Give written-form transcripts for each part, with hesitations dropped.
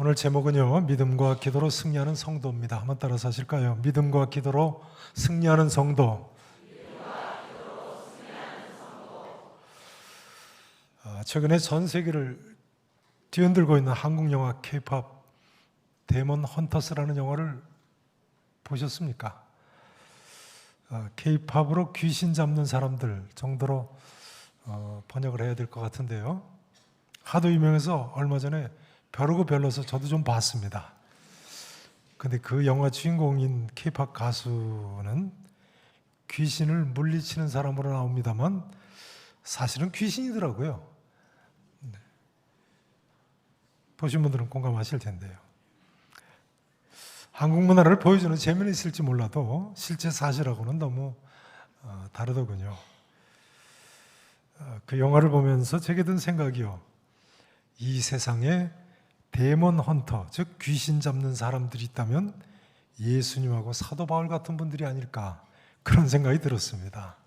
오늘 제목은요, 믿음과 기도로 승리하는 성도입니다. 한번 따라서 하실까요? 믿음과 기도로 승리하는 성도. 최근에 전 세계를 뒤흔들고 있는 한국 영화 K-팝 데몬 헌터스라는 영화를 보셨습니까? K-팝으로 귀신 잡는 사람들 정도로 번역을 해야 될 것 같은데요. 하도 유명해서 얼마 전에 벼르고 별로서 저도 좀 봤습니다. 근데 그 영화 주인공인 K-팝 가수는 귀신을 물리치는 사람으로 나옵니다만 사실은 귀신이더라고요. 보신 분들은 공감하실 텐데요. 한국 문화를 보여주는 재미는 있을지 몰라도 실제 사실하고는 너무 다르더군요. 그 영화를 보면서 제게 든 생각이요, 이 세상에 데몬 헌터, 즉 귀신 잡는 사람들이 있다면 예수님하고 사도 바울 같은 분들이 아닐까, 그런 생각이 들었습니다.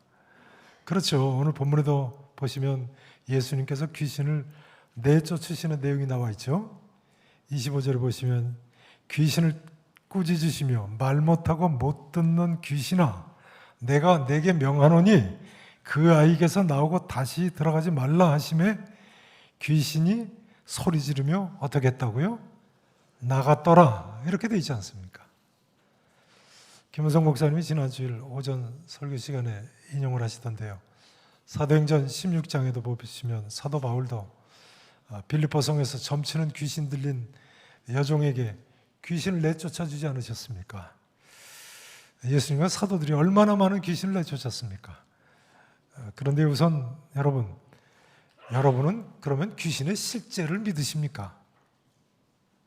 그렇죠. 오늘 본문에도 보시면 예수님께서 귀신을 내쫓으시는 내용이 나와 있죠. 25절에 보시면 귀신을 꾸짖으시며 말 못하고 못 듣는 귀신아, 내가 내게 명하노니 그 아이에게서 나오고 다시 들어가지 말라 하시매 귀신이 소리 지르며 어떻게 했다고요? 나갔더라. 이렇게 되어 있지 않습니까? 김은성 목사님이 지난 주일 오전 설교 시간에 인용을 하시던데요. 사도행전 16장에도 보시면 사도 바울도 빌립보 성에서 점치는 귀신 들린 여종에게 귀신을 내쫓아 주지 않으셨습니까? 예수님과 사도들이 얼마나 많은 귀신을 내쫓았습니까? 그런데 우선 여러분은 그러면 귀신의 실제를 믿으십니까?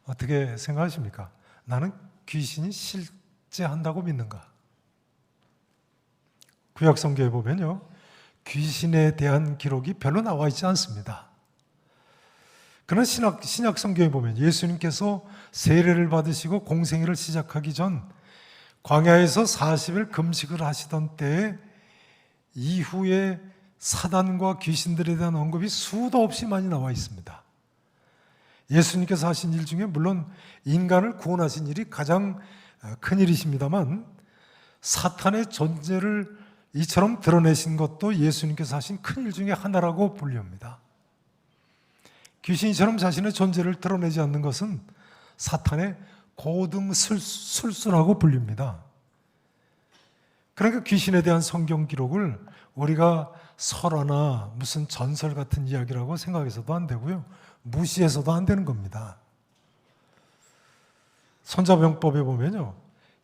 어떻게 생각하십니까? 나는 귀신이 실제한다고 믿는가? 구약 성경에 보면요, 귀신에 대한 기록이 별로 나와 있지 않습니다. 그러나 신약 성경에 보면 예수님께서 세례를 받으시고 공생애를 시작하기 전 광야에서 40일 금식을 하시던 때에 이후에 사단과 귀신들에 대한 언급이 수도 없이 많이 나와 있습니다. 예수님께서 하신 일 중에 물론 인간을 구원하신 일이 가장 큰 일이십니다만 사탄의 존재를 이처럼 드러내신 것도 예수님께서 하신 큰 일 중에 하나라고 불립니다. 귀신이처럼 자신의 존재를 드러내지 않는 것은 사탄의 고등술수라고 불립니다. 그러니까 귀신에 대한 성경 기록을 우리가 설화나 무슨 전설 같은 이야기라고 생각해서도 안 되고요, 무시해서도 안 되는 겁니다. 손자병법에 보면요,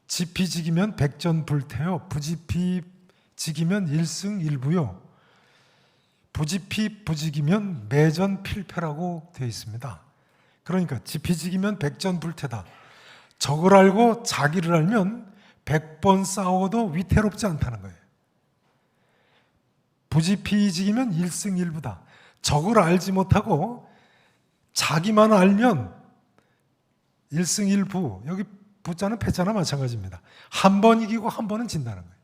지피지기면 백전불태요, 부지피지기면 일승일부요, 부지피부지기면 매전필패라고 되어 있습니다. 그러니까 지피지기면 백전불태다. 적을 알고 자기를 알면 100번 싸워도 위태롭지 않다는 거예요. 부지피지기면 일승일부다. 적을 알지 못하고 자기만 알면 일승일부, 여기 부자는 패자나 마찬가지입니다. 한 번 이기고 한 번은 진다는 거예요.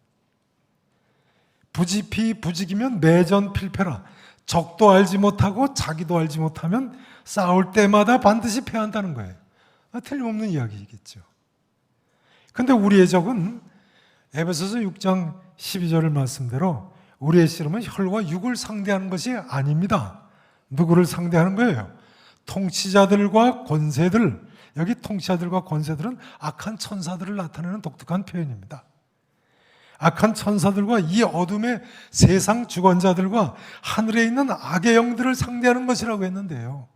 부지피부지기면 매전필패라. 적도 알지 못하고 자기도 알지 못하면 싸울 때마다 반드시 패한다는 거예요. 틀림없는 이야기겠죠. 그런데 우리의 적은 에베소서 6장 12절 말씀대로 우리의 씨름은 혈과 육을 상대하는 것이 아닙니다. 누구를 상대하는 거예요? 통치자들과 권세들. 여기 통치자들과 권세들은 악한 천사들을 나타내는 독특한 표현입니다. 악한 천사들과 이 어둠의 세상 주권자들과 하늘에 있는 악의 영들을 상대하는 것이라고 했는데요.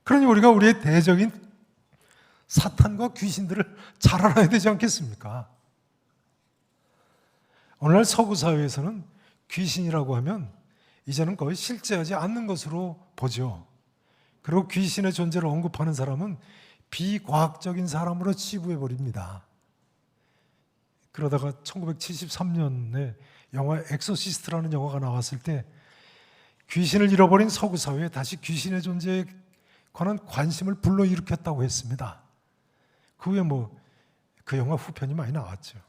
그러니 우리가 우리의 대적인 사탄과 귀신들을 잘 알아야 되지 않겠습니까? 오늘날 서구 사회에서는 귀신이라고 하면 이제는 거의 실제하지 않는 것으로 보죠. 그리고 귀신의 존재를 언급하는 사람은 비과학적인 사람으로 치부해버립니다. 그러다가 1973년에 영화 엑소시스트라는 영화가 나왔을 때 귀신을 잃어버린 서구 사회에 다시 귀신의 존재에 관한 관심을 불러일으켰다고 했습니다. 그 후에 그 영화 후편이 많이 나왔죠.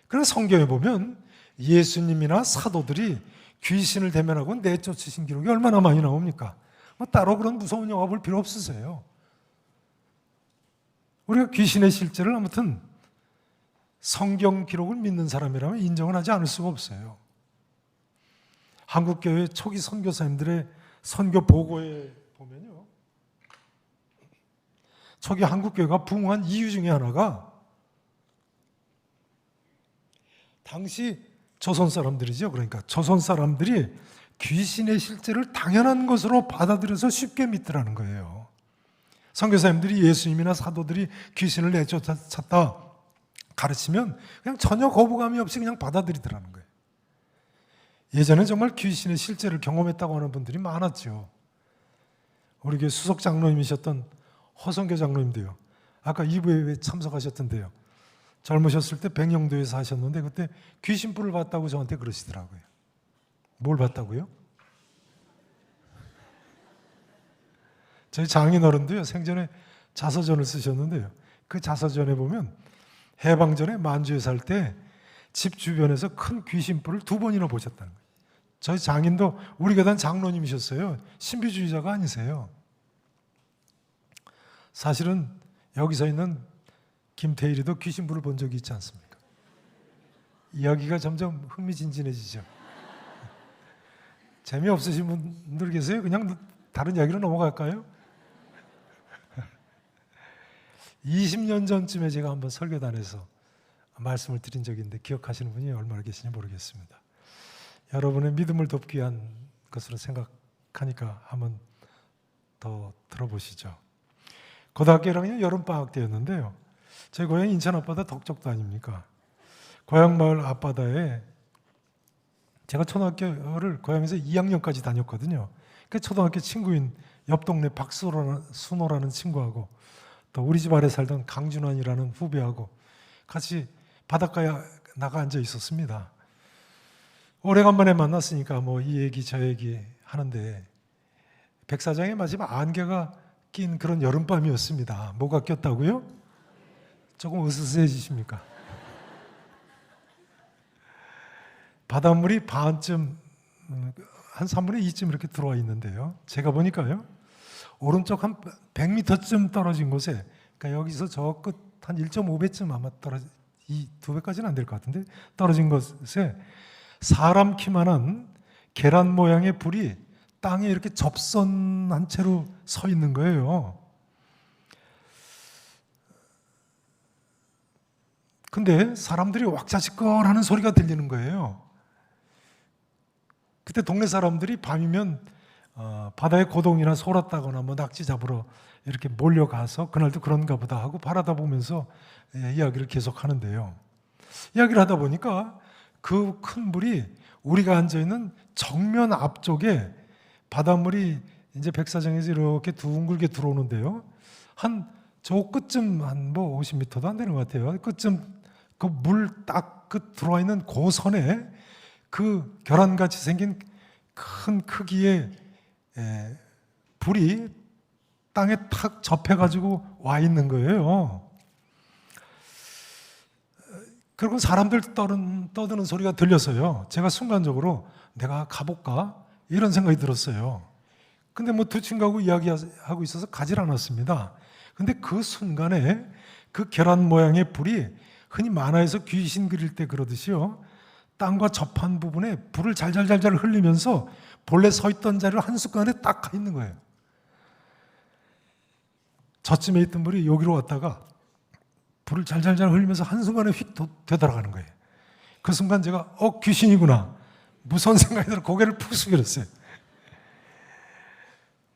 그러나 성경에 보면 예수님이나 사도들이 귀신을 대면하고 내쫓으신 기록이 얼마나 많이 나옵니까? 따로 그런 무서운 영화 볼 필요 없으세요. 우리가 귀신의 실제를 아무튼 성경 기록을 믿는 사람이라면 인정을 하지 않을 수가 없어요. 한국교회 초기 선교사님들의 선교 보고에 보면요, 초기 한국교회가 부흥한 이유 중에 하나가 당시 조선 사람들이죠. 그러니까 조선 사람들이 귀신의 실제를 당연한 것으로 받아들여서 쉽게 믿더라는 거예요. 선교사님들이 예수님이나 사도들이 귀신을 내쫓았다 가르치면 그냥 전혀 거부감이 없이 그냥 받아들이더라는 거예요. 예전에 정말 귀신의 실제를 경험했다고 하는 분들이 많았죠. 우리 교회 수석 장로님이셨던 허성교 장로님도요. 아까 2부에 참석하셨던데요. 젊으셨을 때 백령도에 사셨는데 그때 귀신불을 봤다고 저한테 그러시더라고요. 뭘 봤다고요? 저희 장인어른도요, 생전에 자서전을 쓰셨는데요. 그 자서전에 보면 해방전에 만주에 살 때 집 주변에서 큰 귀신불을 2번이나 보셨다는 거예요. 저희 장인도 우리 교단 장로님이셨어요. 신비주의자가 아니세요. 사실은 여기서 있는 김태일이도 귀신불을 본 적이 있지 않습니까? 이야기가 점점 흥미진진해지죠. 재미없으신 분들 계세요? 그냥 다른 이야기로 넘어갈까요? 20년 전쯤에 제가 한번 설교단에서 말씀을 드린 적이 있는데 기억하시는 분이 얼마나 계시는지 모르겠습니다. 여러분의 믿음을 돕기 위한 것으로 생각하니까 한번 더 들어보시죠. 고등학교 1학년 여름방학 때였는데요. 제 고향 인천 앞바다 덕적도 아닙니까? 고향 마을 앞바다에 제가 초등학교를 고향에서 2학년까지 다녔거든요. 그 초등학교 친구인 옆 동네 박순호라는 친구하고 또 우리 집 아래 살던 강준환이라는 후배하고 같이 바닷가에 나가 앉아 있었습니다. 오래간만에 만났으니까 뭐 이 얘기 저 얘기 하는데 백사장에 마침 안개가 낀 그런 여름밤이었습니다. 뭐가 꼈다고요? 조금 으스스해지십니까? 바닷물이 반쯤 한 3분의 2쯤 이렇게 들어와 있는데요. 제가 보니까요, 오른쪽 한 100m쯤 떨어진 곳에, 그러니까 여기서 저 끝 한 1.5배쯤 아마 이 2배까지는 안 될 것 같은데 떨어진 곳에 사람 키만한 계란 모양의 불이 땅에 이렇게 접선한 채로 서 있는 거예요. 근데 사람들이 왁자지껄 하는 소리가 들리는 거예요. 그때 동네 사람들이 밤이면 바다에 고동이나 소라 따거나 뭐 낙지 잡으러 이렇게 몰려가서 그날도 그런가 보다 하고 바라다 보면서 이야기를 계속 하는데요. 이야기를 하다 보니까 그 큰 불이 우리가 앉아있는 정면 앞쪽에 바닷물이 이제 백사장에서 이렇게 둥글게 들어오는데요. 한 저 끝쯤 한 뭐 50m도 안 되는 것 같아요. 끝쯤 그 물 딱 끝 들어와 있는 그 선에 그 계란같이 생긴 큰 크기의 불이 땅에 탁 접해가지고 와 있는 거예요. 그리고 사람들 떠드는 소리가 들려서요. 제가 순간적으로 내가 가볼까? 이런 생각이 들었어요. 근데 뭐 두 친구하고 이야기하고 있어서 가질 않았습니다. 근데 그 순간에 그 계란 모양의 불이 흔히 만화에서 귀신 그릴 때 그러듯이요. 땅과 접한 부분에 불을 잘잘잘잘 흘리면서 본래 서 있던 자리로 한순간에 딱 가 있는 거예요. 저쯤에 있던 불이 여기로 왔다가 불을 잘잘잘 흘리면서 한순간에 휙 되돌아가는 거예요. 그 순간 제가 귀신이구나. 무서운 생각이 들어 고개를 푹 숙여졌어요.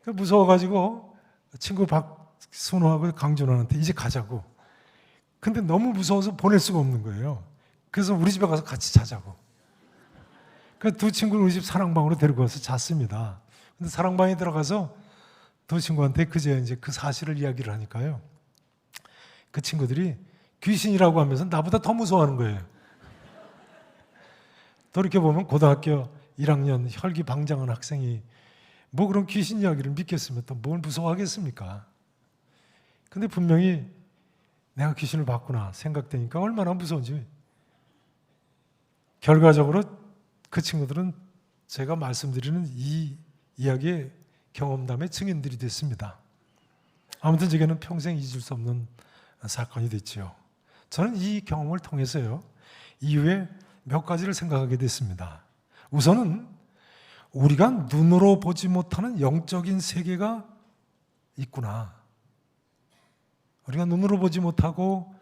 무서워가지고 친구 박순호하고 강준환한테 이제 가자고. 근데 너무 무서워서 보낼 수가 없는 거예요. 그래서 우리 집에 가서 같이 자자고. 그 두 친구를 우리 집 사랑방으로 데리고 가서 잤습니다. 근데 사랑방에 들어가서 두 친구한테 그제 이제 그 사실을 이야기를 하니까요. 그 친구들이 귀신이라고 하면서 나보다 더 무서워하는 거예요. 돌이켜보면 고등학교 1학년 혈기방장한 학생이 뭐 그런 귀신 이야기를 믿겠으면 또 뭘 무서워하겠습니까? 근데 분명히 내가 귀신을 봤구나 생각되니까 얼마나 무서운지. 결과적으로 그 친구들은 제가 말씀드리는 이 이야기의 경험담의 증인들이 됐습니다. 아무튼 제게는 평생 잊을 수 없는 사건이 됐지요. 저는 이 경험을 통해서요, 이후에 몇 가지를 생각하게 됐습니다. 우선은 우리가 눈으로 보지 못하는 영적인 세계가 있구나. 우리가 눈으로 보지 못하고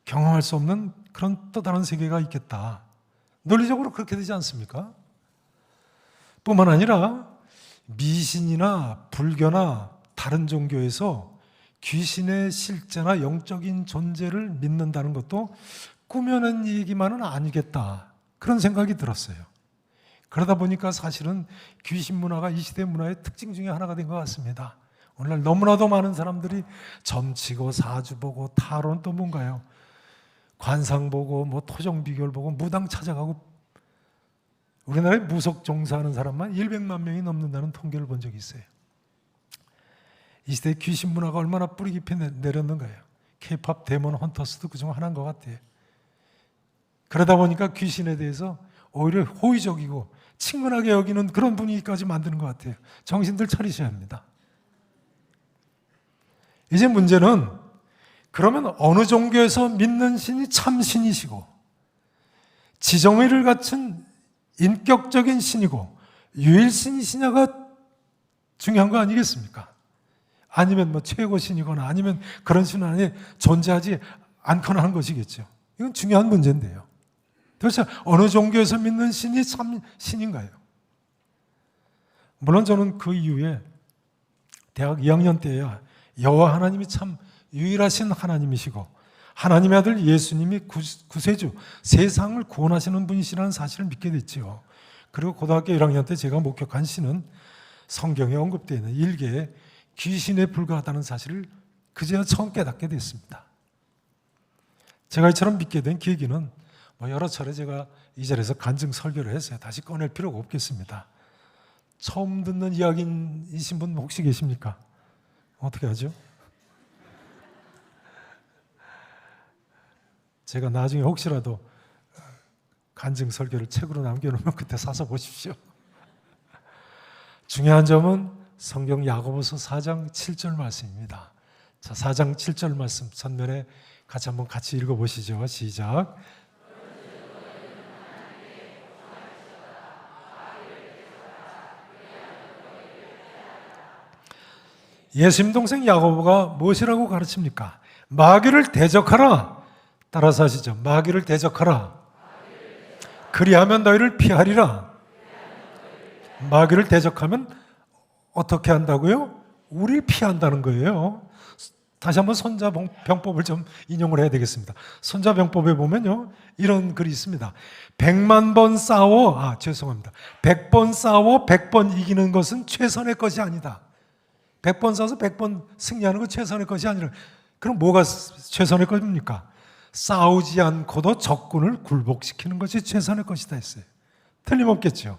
경험할 수 없는 그런 또 다른 세계가 있겠다. 논리적으로 그렇게 되지 않습니까? 뿐만 아니라 미신이나 불교나 다른 종교에서 귀신의 실제나 영적인 존재를 믿는다는 것도 꾸며낸 얘기만은 아니겠다, 그런 생각이 들었어요. 그러다 보니까 사실은 귀신 문화가 이 시대 문화의 특징 중에 하나가 된 것 같습니다. 오늘날 너무나도 많은 사람들이 점치고 사주 보고 타로는 또 뭔가요? 관상 보고 뭐 토종 비결 보고 무당 찾아가고, 우리나라에 무속 종사하는 사람만 100만 명이 넘는다는 통계를 본 적이 있어요. 이 시대의 귀신 문화가 얼마나 뿌리 깊이 내렸는가요? K-팝 데몬 헌터스도 그중 하나인 것 같아요. 그러다 보니까 귀신에 대해서 오히려 호의적이고 친근하게 여기는 그런 분위기까지 만드는 것 같아요. 정신들 차리셔야 합니다. 이제 문제는, 그러면 어느 종교에서 믿는 신이 참 신이시고 지정의를 갖춘 인격적인 신이고 유일신이시냐가 중요한 거 아니겠습니까? 아니면 뭐 최고 신이거나 아니면 그런 신은 아니 존재하지 않거나 하는 것이겠죠. 이건 중요한 문제인데요. 도대체 어느 종교에서 믿는 신이 참 신인가요? 물론 저는 그 이후에 대학 2학년 때야 여호와 하나님이 참 유일하신 하나님이시고 하나님의 아들 예수님이 구세주, 세상을 구원하시는 분이시라는 사실을 믿게 됐지요. 그리고 고등학교 1학년 때 제가 목격한 신은 성경에 언급되어 있는 일개의 귀신에 불과하다는 사실을 그제야 처음 깨닫게 됐습니다. 제가 이처럼 믿게 된 계기는 여러 차례 제가 이 자리에서 간증 설교를 했어요. 다시 꺼낼 필요가 없겠습니다. 처음 듣는 이야기이신 분 혹시 계십니까? 어떻게 하죠? 제가 나중에 혹시라도 간증 설교를 책으로 남겨놓으면 그때 사서 보십시오. 중요한 점은 성경 야고보서 4장 7절 말씀입니다. 자, 4장 7절 말씀 전면에 같이 읽어보시죠. 시작. 예수님 동생 야고보가 무엇이라고 가르칩니까? 마귀를 대적하라. 따라서 하시죠. 마귀를 대적하라. 그리하면 너희를 피하리라. 마귀를 대적하면 어떻게 한다고요? 우리를 피한다는 거예요. 다시 한번 손자병법을 좀 인용을 해야 되겠습니다. 손자병법에 보면요, 이런 글이 있습니다. 100만 번 싸워, 100번 싸워 100번 이기는 것은 최선의 것이 아니다. 100번 싸워서 100번 승리하는 건 최선의 것이 아니라, 그럼 뭐가 최선의 것입니까? 싸우지 않고도 적군을 굴복시키는 것이 최선의 것이다 했어요. 틀림없겠죠.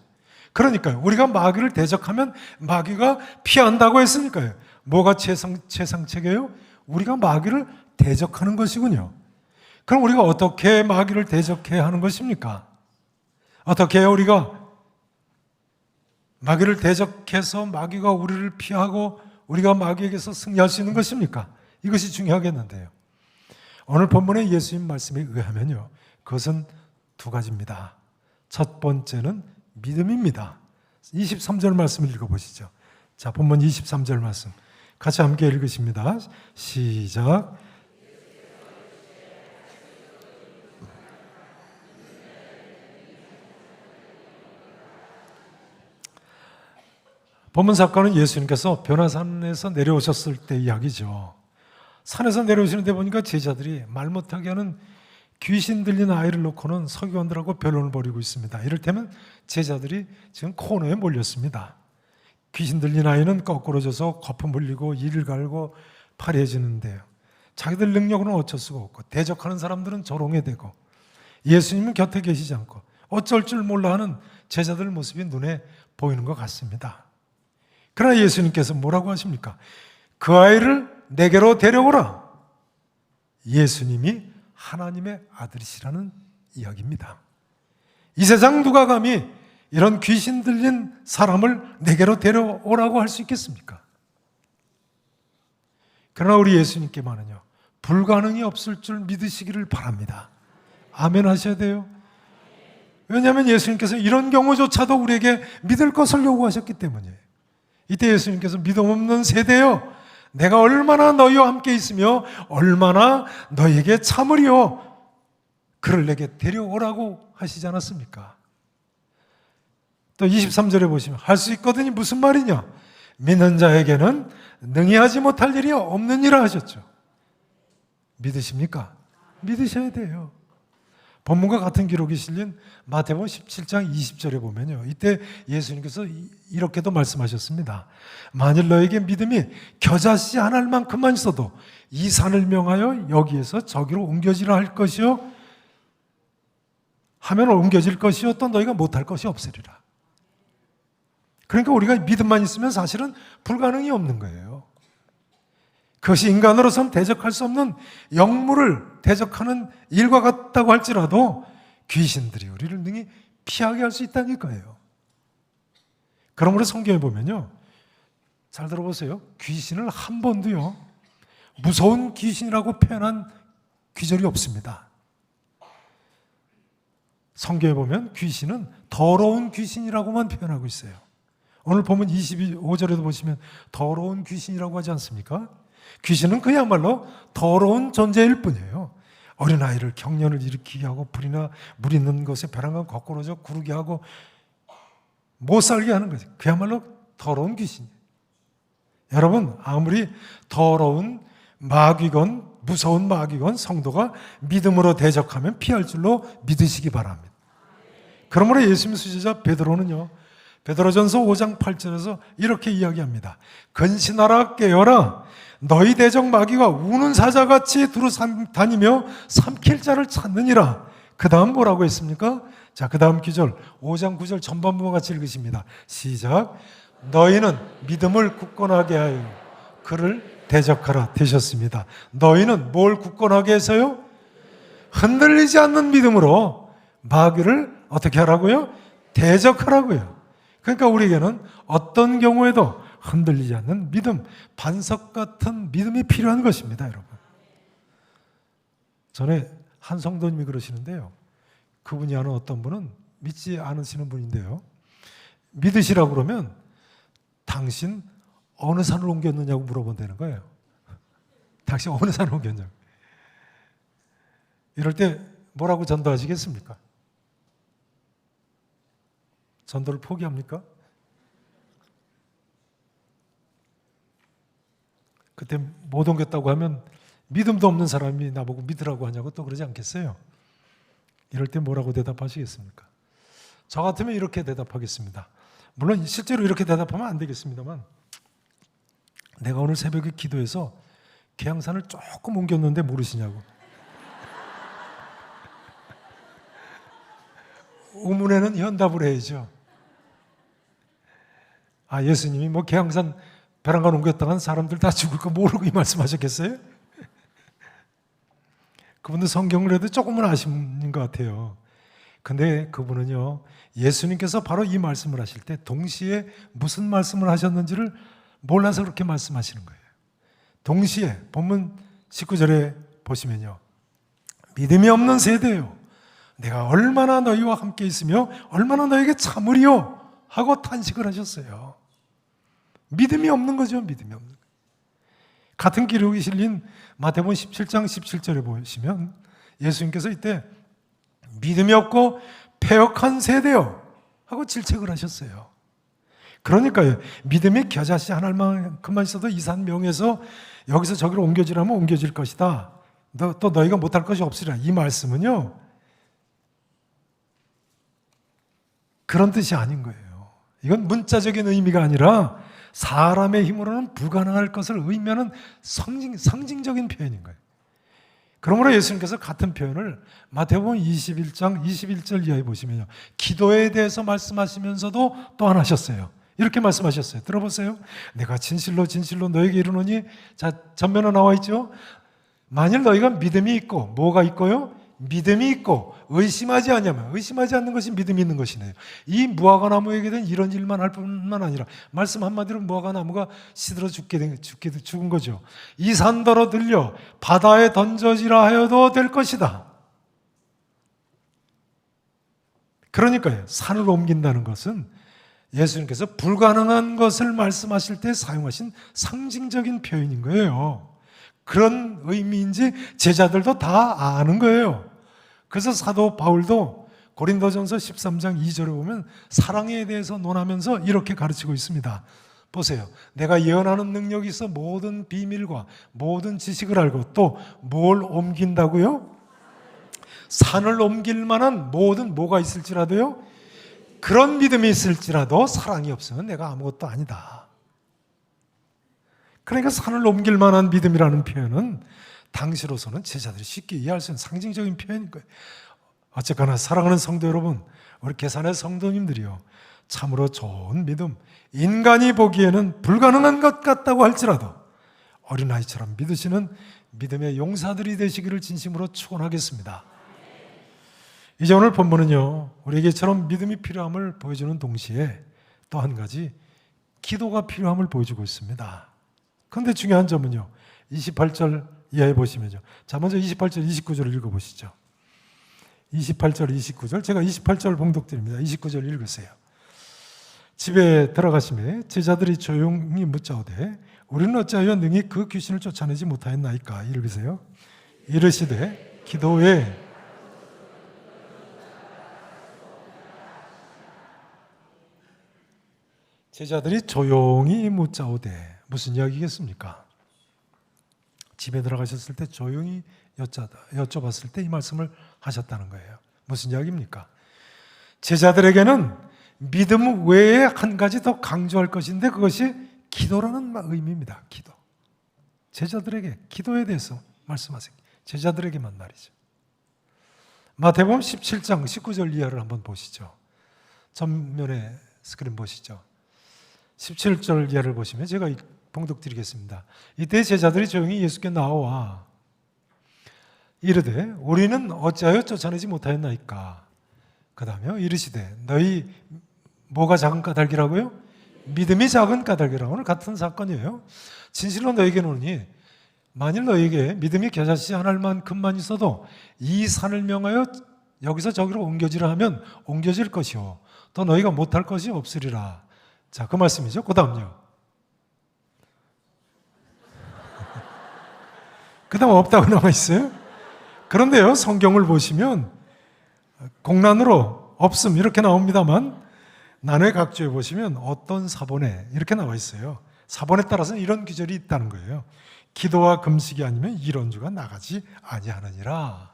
그러니까요, 우리가 마귀를 대적하면 마귀가 피한다고 했으니까요. 뭐가 최상책이에요? 우리가 마귀를 대적하는 것이군요. 그럼 우리가 어떻게 마귀를 대적해야 하는 것입니까? 어떻게 해요? 우리가 마귀를 대적해서 마귀가 우리를 피하고 우리가 마귀에게서 승리할 수 있는 것입니까? 이것이 중요하겠는데요. 오늘 본문의 예수님 말씀에 의하면요, 그것은 두 가지입니다. 첫 번째는 믿음입니다. 23절 말씀을 읽어보시죠. 자, 본문 23절 말씀 같이 함께 읽으십니다. 시작. 본문 사건은 예수님께서 변화산에서 내려오셨을 때 이야기죠. 산에서 내려오시는데 보니까 제자들이 말 못하게 하는 귀신 들린 아이를 놓고는 서기관들하고 변론을 벌이고 있습니다. 이를테면 제자들이 지금 코너에 몰렸습니다. 귀신 들린 아이는 거꾸로 져서 거품 흘리고 이를 갈고 파리해지는데요. 자기들 능력으로는 어쩔 수가 없고 대적하는 사람들은 조롱해 대고 예수님은 곁에 계시지 않고 어쩔 줄 몰라 하는 제자들 모습이 눈에 보이는 것 같습니다. 그러나 예수님께서 뭐라고 하십니까? 그 아이를 내게로 데려오라. 예수님이 하나님의 아들이시라는 이야기입니다. 이 세상 누가 감히 이런 귀신 들린 사람을 내게로 데려오라고 할 수 있겠습니까? 그러나 우리 예수님께만은요, 불가능이 없을 줄 믿으시기를 바랍니다. 아멘 하셔야 돼요. 왜냐하면 예수님께서 이런 경우조차도 우리에게 믿을 것을 요구하셨기 때문이에요. 이때 예수님께서 믿음 없는 세대여, 내가 얼마나 너희와 함께 있으며 얼마나 너희에게 참으리요, 그를 내게 데려오라고 하시지 않았습니까? 또 23절에 보시면 할 수 있거든이 무슨 말이냐? 믿는 자에게는 능히 하지 못할 일이 없느니라 하셨죠. 믿으십니까? 믿으셔야 돼요. 본문과 같은 기록이 실린 마태복음 17장 20절에 보면요, 이때 예수님께서 이렇게도 말씀하셨습니다. 만일 너에게 믿음이 겨자씨 한 알만큼만 있어도 이 산을 명하여 여기에서 저기로 옮겨지라 할 것이요, 하면 옮겨질 것이요, 또 너희가 못할 것이 없으리라. 그러니까 우리가 믿음만 있으면 사실은 불가능이 없는 거예요. 그것이 인간으로서는 대적할 수 없는 영물을 대적하는 일과 같다고 할지라도 귀신들이 우리를 능히 피하게 할 수 있다는 거예요. 그러므로 성경에 보면요, 잘 들어보세요. 귀신을 한 번도요, 무서운 귀신이라고 표현한 귀절이 없습니다. 성경에 보면 귀신은 더러운 귀신이라고만 표현하고 있어요. 오늘 보면 25절에도 보시면 더러운 귀신이라고 하지 않습니까? 귀신은 그야말로 더러운 존재일 뿐이에요. 어린아이를 경련을 일으키게 하고 불이나 물 있는 곳에 벼랑간 거꾸로져 구르게 하고 못 살게 하는 거죠. 그야말로 더러운 귀신이에요. 여러분, 아무리 더러운 마귀건 무서운 마귀건 성도가 믿음으로 대적하면 피할 줄로 믿으시기 바랍니다. 그러므로 예수님 수제자 베드로는요, 베드로전서 5장 8절에서 이렇게 이야기합니다. 근신하라 깨어라, 너희 대적 마귀가 우는 사자같이 두루 다니며 삼킬 자를 찾느니라. 그 다음 뭐라고 했습니까? 자, 그 다음 구절 5장 9절 전반부와 같이 읽으십니다. 시작. 너희는 믿음을 굳건하게 하여 그를 대적하라 되셨습니다. 너희는 뭘 굳건하게 해서요? 흔들리지 않는 믿음으로 마귀를 어떻게 하라고요? 대적하라고요. 그러니까 우리에게는 어떤 경우에도 흔들리지 않는 믿음, 반석 같은 믿음이 필요한 것입니다, 여러분. 전에 한 성도님이 그러시는데요, 그분이 아는 어떤 분은 믿지 않으시는 분인데요, 믿으시라고 그러면 당신 어느 산을 옮겼느냐고 물어본다는 거예요. 당신 어느 산을 옮겼냐고. 이럴 때 뭐라고 전도하시겠습니까? 전도를 포기합니까? 그때 못 옮겼다고 하면 믿음도 없는 사람이 나보고 믿으라고 하냐고 또 그러지 않겠어요? 이럴 때 뭐라고 대답하시겠습니까? 저 같으면 이렇게 대답하겠습니다. 물론 실제로 이렇게 대답하면 안 되겠습니다만, 내가 오늘 새벽에 기도해서 계양산을 조금 옮겼는데 모르시냐고. 우문에는 현답을 해야죠. 아, 예수님이 뭐 계양산 벼랑간 옮겼다간 사람들 다 죽을 거 모르고 이 말씀하셨겠어요? 그분도 성경을 해도 조금은 아시는 것 같아요. 근데 그분은요, 예수님께서 바로 이 말씀을 하실 때 동시에 무슨 말씀을 하셨는지를 몰라서 그렇게 말씀하시는 거예요. 동시에 본문 19절에 보시면요, 믿음이 없는 세대요, 내가 얼마나 너희와 함께 있으며 얼마나 너에게 참으리요 하고 탄식을 하셨어요. 믿음이 없는 거죠. 믿음이 없는 거예요. 같은 기록이 실린 마태복음 17장 17절에 보시면 예수님께서 이때 믿음이 없고 패역한 세대요 하고 질책을 하셨어요. 그러니까요, 믿음이 겨자씨 한 알만큼만 있어도 이 산 명에서 여기서 저기로 옮겨지라면 옮겨질 것이다. 또 너희가 못할 것이 없으리라. 이 말씀은요, 그런 뜻이 아닌 거예요. 이건 문자적인 의미가 아니라 사람의 힘으로는 불가능할 것을 의미하는 상징적인 표현인 거예요. 그러므로 예수님께서 같은 표현을 마태복음 21장 21절 이하에 보시면요, 기도에 대해서 말씀하시면서도 또한 하셨어요. 이렇게 말씀하셨어요. 들어보세요. 내가 진실로 진실로 너에게 이르노니, 자, 전면에 나와 있죠. 만일 너희가 믿음이 있고 뭐가 있고요? 믿음이 있고 의심하지 않냐면 의심하지 않는 것이 믿음이 있는 것이네요. 이 무화과나무에게는 이런 일만 할 뿐만 아니라 말씀 한마디로 무화과나무가 시들어 죽은 거죠. 이 산더러 들려 바다에 던져지라 하여도 될 것이다. 그러니까요, 산을 옮긴다는 것은 예수님께서 불가능한 것을 말씀하실 때 사용하신 상징적인 표현인 거예요. 그런 의미인지 제자들도 다 아는 거예요. 그래서 사도 바울도 고린도전서 13장 2절에 보면 사랑에 대해서 논하면서 이렇게 가르치고 있습니다. 보세요. 내가 예언하는 능력이 있어 모든 비밀과 모든 지식을 알고 또 뭘 옮긴다고요? 산을 옮길 만한 모든 뭐가 있을지라도요? 그런 믿음이 있을지라도 사랑이 없으면 내가 아무것도 아니다. 그러니까 산을 옮길 만한 믿음이라는 표현은 당시로서는 제자들이 쉽게 이해할 수 있는 상징적인 표현인 거예요. 어쨌거나 사랑하는 성도 여러분, 우리 계산의 성도님들이요, 참으로 좋은 믿음, 인간이 보기에는 불가능한 것 같다고 할지라도 어린아이처럼 믿으시는 믿음의 용사들이 되시기를 진심으로 축원하겠습니다. 이제 오늘 본문은요, 우리에게처럼 믿음이 필요함을 보여주는 동시에 또 한 가지 기도가 필요함을 보여주고 있습니다. 그런데 중요한 점은요, 28절 이하에 보시면요. 자, 먼저 28절, 29절을 읽어보시죠. 28절, 29절. 제가 28절 봉독드립니다. 29절 읽으세요. 집에 들어가시매 제자들이 조용히 묻자오되 우리는 어찌하여 능히 그 귀신을 쫓아내지 못하였나이까? 읽으세요. 이르시되 기도에 제자들이 조용히 묻자오되 무슨 이야기겠습니까? 집에 들어가셨을 때 조용히 여쭤봤을 때 이 말씀을 하셨다는 거예요. 무슨 이야기입니까? 제자들에게는 믿음 외에 한 가지 더 강조할 것인데 그것이 기도라는 의미입니다. 기도. 제자들에게 기도에 대해서 말씀하세요. 제자들에게만 말이죠. 마태복음 17장 19절 이하를 한번 보시죠. 전면에 스크린 보시죠. 17절 이하를 보시면 제가 봉독 드리겠습니다. 이때 제자들이 조용히 예수께 나와 이르되 우리는 어찌하여 쫓아내지 못하였나이까? 그 다음에 이르시되 너희 뭐가 작은 까닭이라고요? 믿음이 작은 까닭이라고. 오늘 같은 사건이에요. 진실로 너에게 노니 만일 너에게 믿음이 겨자씨 한 알만큼만 있어도 이 산을 명하여 여기서 저기로 옮겨지라 하면 옮겨질 것이요 또 너희가 못할 것이 없으리라. 자, 그 말씀이죠. 그 다음요. 그 다음 없다고 남아있어요. 그런데요, 성경을 보시면 공란으로 없음 이렇게 나옵니다만 난회 각주에 보시면 어떤 사본에 이렇게 나와 있어요. 사본에 따라서는 이런 기절이 있다는 거예요. 기도와 금식이 아니면 이런주가 나가지 아니하느니라.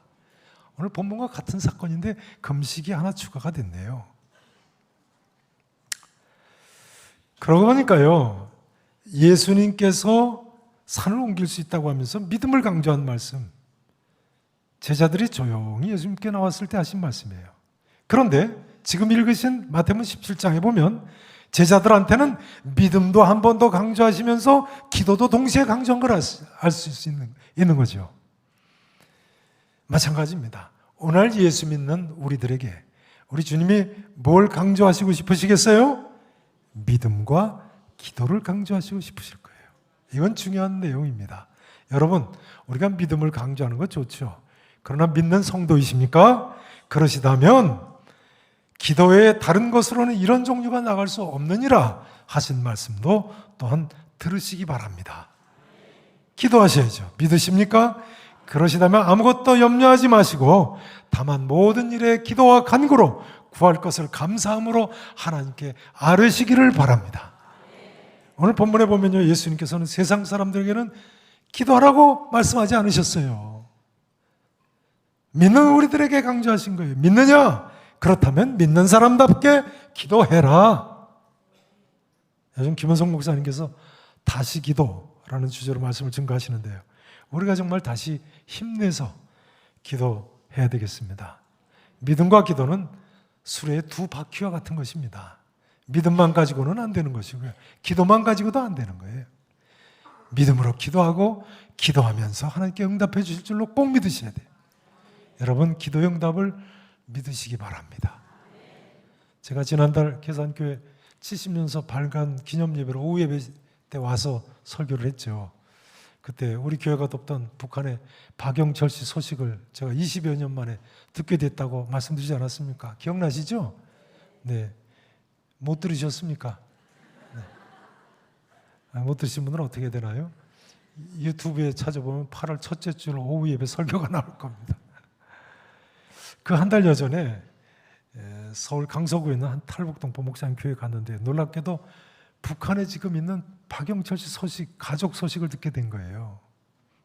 오늘 본문과 같은 사건인데 금식이 하나 추가가 됐네요. 그러고 보니까요, 예수님께서 산을 옮길 수 있다고 하면서 믿음을 강조한 말씀, 제자들이 조용히 예수님께 나왔을 때 하신 말씀이에요. 그런데 지금 읽으신 마태복음 17장에 보면 제자들한테는 믿음도 한 번 더 강조하시면서 기도도 동시에 강조한 걸 알 수 있는 거죠. 마찬가지입니다. 오늘 예수 믿는 우리들에게 우리 주님이 뭘 강조하시고 싶으시겠어요? 믿음과 기도를 강조하시고 싶으실 거예요. 이건 중요한 내용입니다. 여러분, 우리가 믿음을 강조하는 거 좋죠. 그러나 믿는 성도이십니까? 그러시다면 기도 외에 다른 것으로는 이런 종류가 나갈 수 없느니라 하신 말씀도 또한 들으시기 바랍니다. 기도하셔야죠. 믿으십니까? 그러시다면 아무것도 염려하지 마시고 다만 모든 일에 기도와 간구로 구할 것을 감사함으로 하나님께 아뢰시기를 바랍니다. 오늘 본문에 보면요, 예수님께서는 세상 사람들에게는 기도하라고 말씀하지 않으셨어요. 믿는 우리들에게 강조하신 거예요. 믿느냐? 그렇다면 믿는 사람답게 기도해라. 요즘 김원성 목사님께서 다시 기도라는 주제로 말씀을 증거하시는데요, 우리가 정말 다시 힘내서 기도해야 되겠습니다. 믿음과 기도는 수레의 두 바퀴와 같은 것입니다. 믿음만 가지고는 안 되는 것이고요, 기도만 가지고도 안 되는 거예요. 믿음으로 기도하고 기도하면서 하나님께 응답해 주실 줄로 꼭 믿으셔야 돼요. 여러분 기도 응답을 믿으시기 바랍니다. 제가 지난달 계산교회 70년서 발간 기념예배로 오후 예배 때 와서 설교를 했죠. 그때 우리 교회가 돕던 북한의 박영철 씨 소식을 제가 20여 년 만에 듣게 됐다고 말씀드리지 않았습니까? 기억나시죠? 네. 못 들으셨습니까? 네. 못 들으신 분들은 어떻게 되나요? 유튜브에 찾아보면 8월 첫째 주 오후 예배 설교가 나올 겁니다. 그 한 달여 전에 서울 강서구에 있는 한 탈북동포 목사님 교회에 갔는데 놀랍게도 북한에 지금 있는 박영철 씨 소식, 가족 소식을 듣게 된 거예요.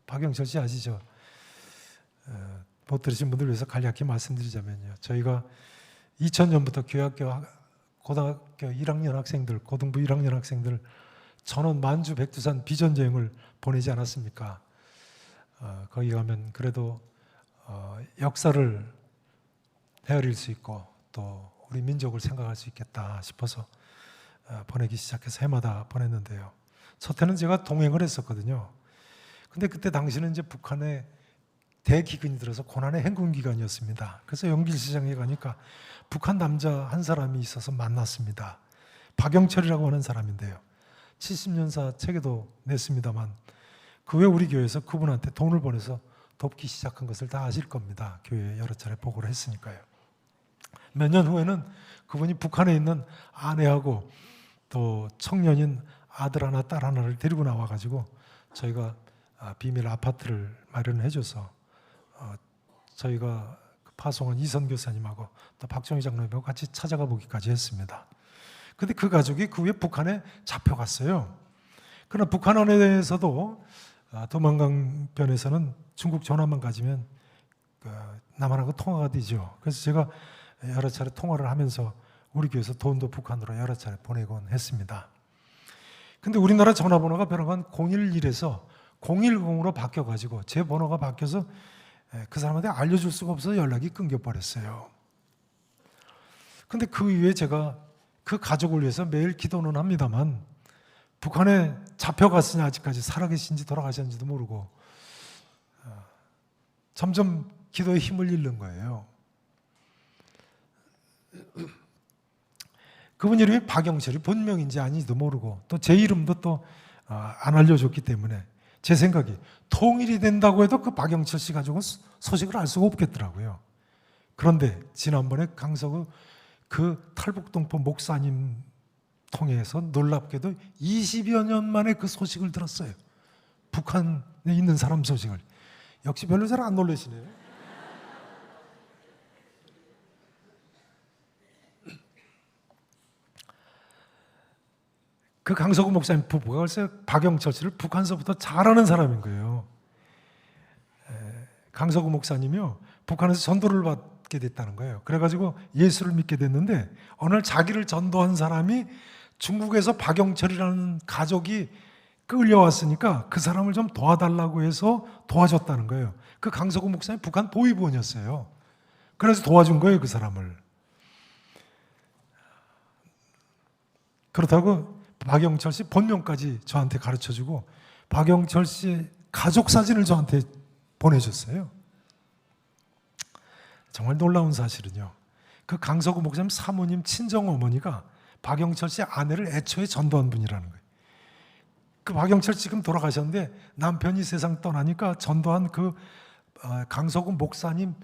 박영철 씨 아시죠? 못 들으신 분들 위해서 간략히 말씀드리자면요. 저희가 2000년부터 교회학교 고등학교 1학년 학생들, 고등부 1학년 학생들 전원 만주 백두산 비전여행을 보내지 않았습니까? 거기 가면 그래도 역사를 헤아릴 수 있고 또 우리 민족을 생각할 수 있겠다 싶어서 보내기 시작해서 해마다 보냈는데요. 첫 해는 제가 동행을 했었거든요. 근데 그때 당시는 이제 북한의 대기근이 들어서 고난의 행군 기간이었습니다. 그래서 영길시장에 가니까 북한 남자 한 사람이 있어서 만났습니다. 박영철이라고 하는 사람인데요. 70년사 책에도 냈습니다만 그 후에 우리 교회에서 그분한테 돈을 보내서 돕기 시작한 것을 다 아실 겁니다. 교회에 여러 차례 보고를 했으니까요. 몇 년 후에는 그분이 북한에 있는 아내하고 또 청년인 아들 하나 딸 하나를 데리고 나와가지고 저희가 비밀 아파트를 마련해 줘서 저희가 파송한 이선 교사님하고 또 박정희 장로님하고 같이 찾아가 보기까지 했습니다. 근데 그 가족이 그 후에 북한에 잡혀갔어요. 그러나 북한 안에서도 도망강변에서는 중국 전화만 가지면 남한하고 통화가 되죠. 그래서 제가 여러 차례 통화를 하면서 우리 교회에서 돈도 북한으로 여러 차례 보내곤 했습니다. 근데 우리나라 전화번호가 변화가 011에서 010으로 바뀌어가지고 제 번호가 바뀌어서 그 사람한테 알려줄 수가 없어서 연락이 끊겨버렸어요. 근데 그 이후에 제가 그 가족을 위해서 매일 기도는 합니다만 북한에 잡혀갔으니 아직까지 살아계신지 돌아가셨는지도 모르고 점점 기도에 힘을 잃는 거예요. 그분 이름이 박영철이 본명인지 아닌지도 모르고 또 제 이름도 또 안 알려줬기 때문에 제 생각이 통일이 된다고 해도 그 박영철 씨 가족은 소식을 알 수가 없겠더라고요. 그런데 지난번에 강서구 그 탈북동포 목사님 통해서 놀랍게도 20여 년 만에 그 소식을 들었어요. 북한에 있는 사람 소식을. 역시 별로 잘 안 놀라시네요. 그 강서구 목사님 부부가 글쎄 박영철 씨를 북한서부터 잘 아는 사람인 거예요. 강서구 목사님이요 북한에서 전도를 받게 됐다는 거예요. 그래가지고 예수를 믿게 됐는데 어느 날 자기를 전도한 사람이 중국에서 박영철이라는 가족이 끌려왔으니까 그 사람을 좀 도와달라고 해서 도와줬다는 거예요. 그 강서구 목사님 북한 도의부원이었어요. 그래서 도와준 거예요, 그 사람을. 그렇다고 박영철 씨 본명까지 저한테 가르쳐주고 박영철 씨의 가족 사진을 저한테 보내줬어요. 정말 놀라운 사실은요. 그 강서구 목사님 사모님 친정 어머니가 박영철 씨 아내를 애초에 전도한 분이라는 거예요. 그 박영철 지금 돌아가셨는데 남편이 세상 떠나니까 전도한 그 강서구 목사님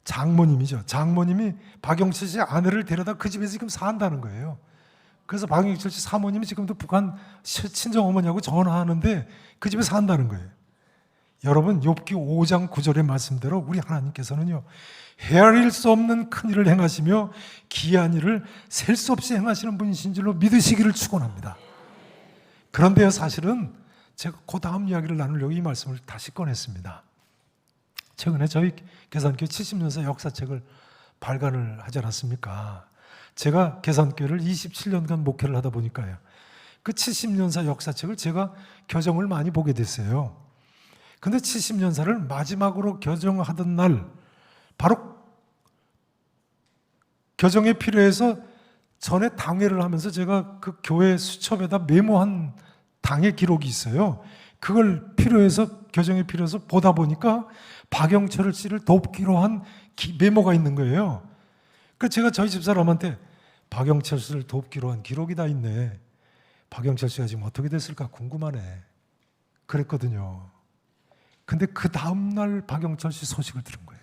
장모님이죠. 장모님이 박영철 씨 아내를 데려다 그 집에서 지금 산다는 거예요. 그래서 박영철 씨 사모님이 지금도 북한 친정 어머니하고 전화하는데 그 집에 산다는 거예요. 여러분 욥기 5장 9절의 말씀대로 우리 하나님께서는요 헤아릴 수 없는 큰 일을 행하시며 기이한 일을 셀 수 없이 행하시는 분이신 줄로 믿으시기를 축원합니다. 그런데요 사실은 제가 그 다음 이야기를 나누려고 이 말씀을 다시 꺼냈습니다. 최근에 저희 계산교회 70년사 역사책을 발간을 하지 않았습니까? 제가 계산교회를 27년간 목회를 하다 보니까요 그 70년사 역사책을 제가 교정을 많이 보게 됐어요. 근데 70년사를 마지막으로 교정하던 날 바로 교정에 필요해서 전에 당회를 하면서 제가 그 교회 수첩에다 메모한 당회 기록이 있어요. 그걸 필요해서, 교정이 필요해서 보다 보니까 박영철 씨를 돕기로 한 메모가 있는 거예요. 그래서 제가 저희 집사람한테 박영철 씨를 돕기로 한 기록이 다 있네. 박영철 씨가 지금 어떻게 됐을까 궁금하네. 그랬거든요. 근데 그 다음날 박영철 씨 소식을 들은 거예요.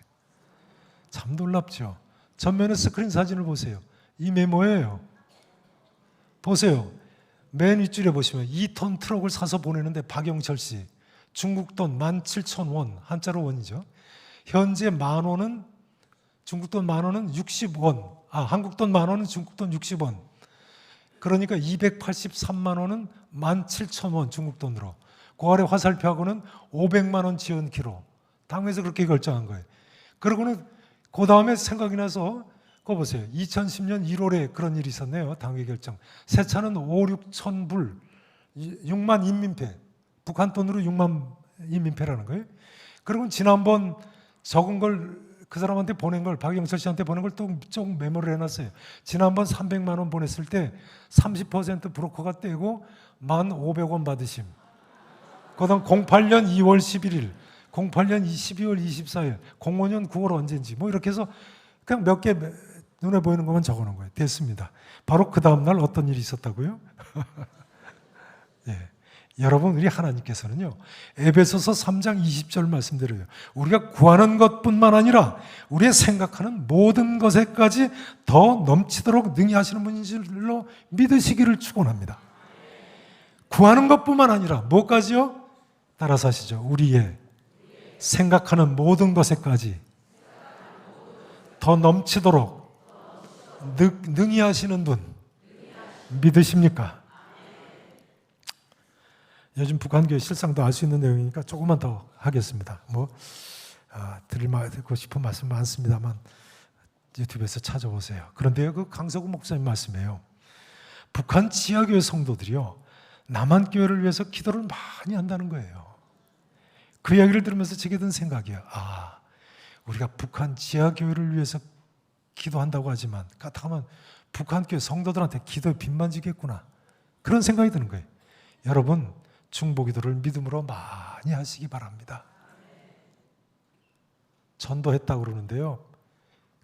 참 놀랍죠. 전면에 스크린 사진을 보세요. 이 메모예요. 보세요. 맨 윗줄에 보시면 2톤 트럭을 사서 보내는데 박영철 씨 중국 돈 17,000원, 한자로 원이죠. 현재 만 원은, 중국 돈 만 원은 60원, 한국 돈 만 원은 중국 돈 60원. 그러니까 283만 원은 17,000원 중국 돈으로. 그 아래 화살표하고는 500만 원 지원키로. 당에서 그렇게 결정한 거예요. 그러고는 그 다음에 생각이 나서 그거 보세요. 2010년 1월에 그런 일이 있었네요. 당회 결정. 새 차는 5, 6천 불, 6만 인민폐. 북한 돈으로 6만 인민폐라는 거예요. 그리고 지난번 적은 걸 그 사람한테 보낸 걸, 박영철 씨한테 보낸 걸 또 조금 메모를 해놨어요. 지난번 300만 원 보냈을 때 30% 브로커가 떼고 1,500원 받으심. 그다음 08년 2월 11일, 08년 12월 24일, 05년 9월 언제인지 뭐 이렇게 해서 그냥 몇 개 눈에 보이는 것만 적어놓은 거예요. 됐습니다. 바로 그 다음날 어떤 일이 있었다고요? 예. 여러분, 우리 하나님께서는요, 에베소서 3장 20절 말씀대로요, 우리가 구하는 것뿐만 아니라 우리의 생각하는 모든 것에까지 더 넘치도록 능히 하시는 분인 줄로 믿으시기를 축원합니다. 구하는 것뿐만 아니라 뭐까지요? 따라서 하시죠. 우리의 생각하는 모든 것에까지 더 넘치도록 능히 하시는 분 믿으십니까? 요즘 북한교회 실상도 알 수 있는 내용이니까 조금만 더 하겠습니다. 드리고 싶은 말씀 많습니다만 유튜브에서 찾아보세요. 그런데요, 그 강서구 목사님 말씀이에요. 북한 지하교회 성도들이요, 남한교회를 위해서 기도를 많이 한다는 거예요. 그 이야기를 들으면서 제게 든 생각이에요. 우리가 북한 지하교회를 위해서 기도한다고 하지만 가타하면 북한교회 성도들한테 기도의 빚만 지겠구나, 그런 생각이 드는 거예요. 여러분, 중보기도를 믿음으로 많이 하시기 바랍니다. 전도했다고 그러는데요,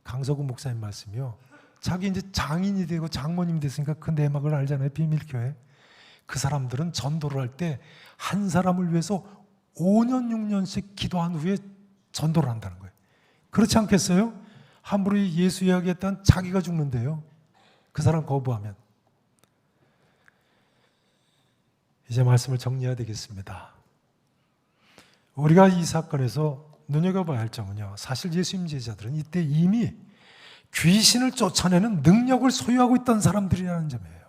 강서구 목사님 말씀이요, 자기 이제 장인이 되고 장모님이 됐으니까 그 내막을 알잖아요. 비밀교회. 그 사람들은 전도를 할 때 한 사람을 위해서 5년 6년씩 기도한 후에 전도를 한다는 거예요. 그렇지 않겠어요? 함부로 예수 이야기했다는 자기가 죽는데요, 그 사람 거부하면. 이제 말씀을 정리해야 되겠습니다. 우리가 이 사건에서 눈여겨봐야 할 점은요, 사실 예수님 제자들은 이때 이미 귀신을 쫓아내는 능력을 소유하고 있던 사람들이라는 점이에요.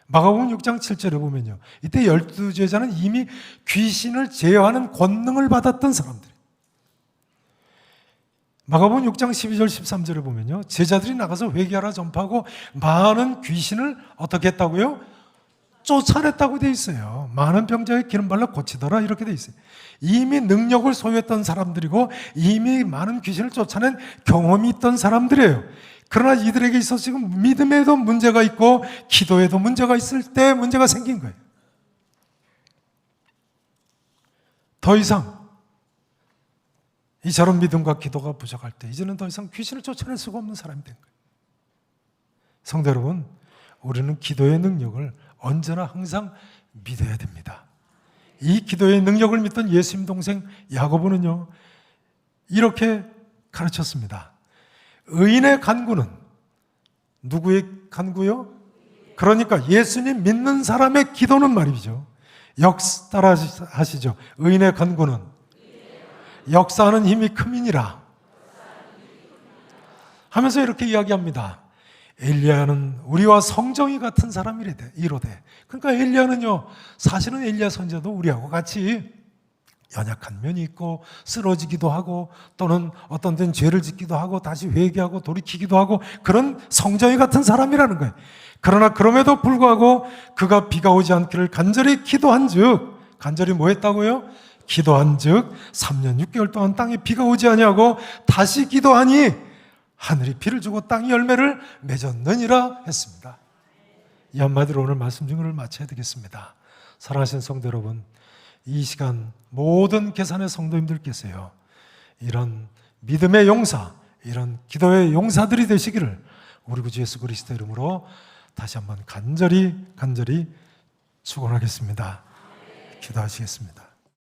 마가복음 6장 7절에 보면요, 이때 12제자는 이미 귀신을 제어하는 권능을 받았던 사람들이에요. 마가복음 6장 12절 13절에 보면요, 제자들이 나가서 회개하라 전파하고 많은 귀신을 어떻게 했다고요? 쫓아냈다고 돼 있어요. 많은 병자의 기름 발라 고치더라, 이렇게 돼 있어요. 이미 능력을 소유했던 사람들이고 이미 많은 귀신을 쫓아낸 경험이 있던 사람들이에요. 그러나 이들에게 있어서 지금 믿음에도 문제가 있고 기도에도 문제가 있을 때 문제가 생긴 거예요. 더 이상 이처럼 믿음과 기도가 부족할 때 이제는 더 이상 귀신을 쫓아낼 수가 없는 사람이 된 거예요. 성도 여러분, 우리는 기도의 능력을 언제나 항상 믿어야 됩니다. 이 기도의 능력을 믿던 예수님 동생 야고보는요, 이렇게 가르쳤습니다. 의인의 간구는, 누구의 간구요? 그러니까 예수님 믿는 사람의 기도는 말이죠. 따라 하시죠. 의인의 간구는 역사하는 힘이 크민이라 하면서 이렇게 이야기합니다. 엘리야는 우리와 성정이 같은 사람이로되. 그러니까 엘리야는요, 사실은 엘리야 선지자도 우리하고 같이 연약한 면이 있고 쓰러지기도 하고 또는 어떤 데는 죄를 짓기도 하고 다시 회개하고 돌이키기도 하고 그런 성정이 같은 사람이라는 거예요. 그러나 그럼에도 불구하고 그가 비가 오지 않기를 간절히 기도한즉, 간절히 뭐 했다고요? 기도한즉 3년 6개월 동안 땅에 비가 오지 아니하고 다시 기도하니 하늘이 비를 주고 땅이 열매를 맺었느니라 했습니다. 이 한마디로 오늘 말씀 증거를 마쳐야 되겠습니다. 사랑하시는 성도 여러분, 이 시간 모든 계산의 성도님들께서요, 이런 믿음의 용사, 이런 기도의 용사들이 되시기를 우리 구주 예수 그리스도 이름으로 다시 한번 간절히 축원하겠습니다. 기도하시겠습니다.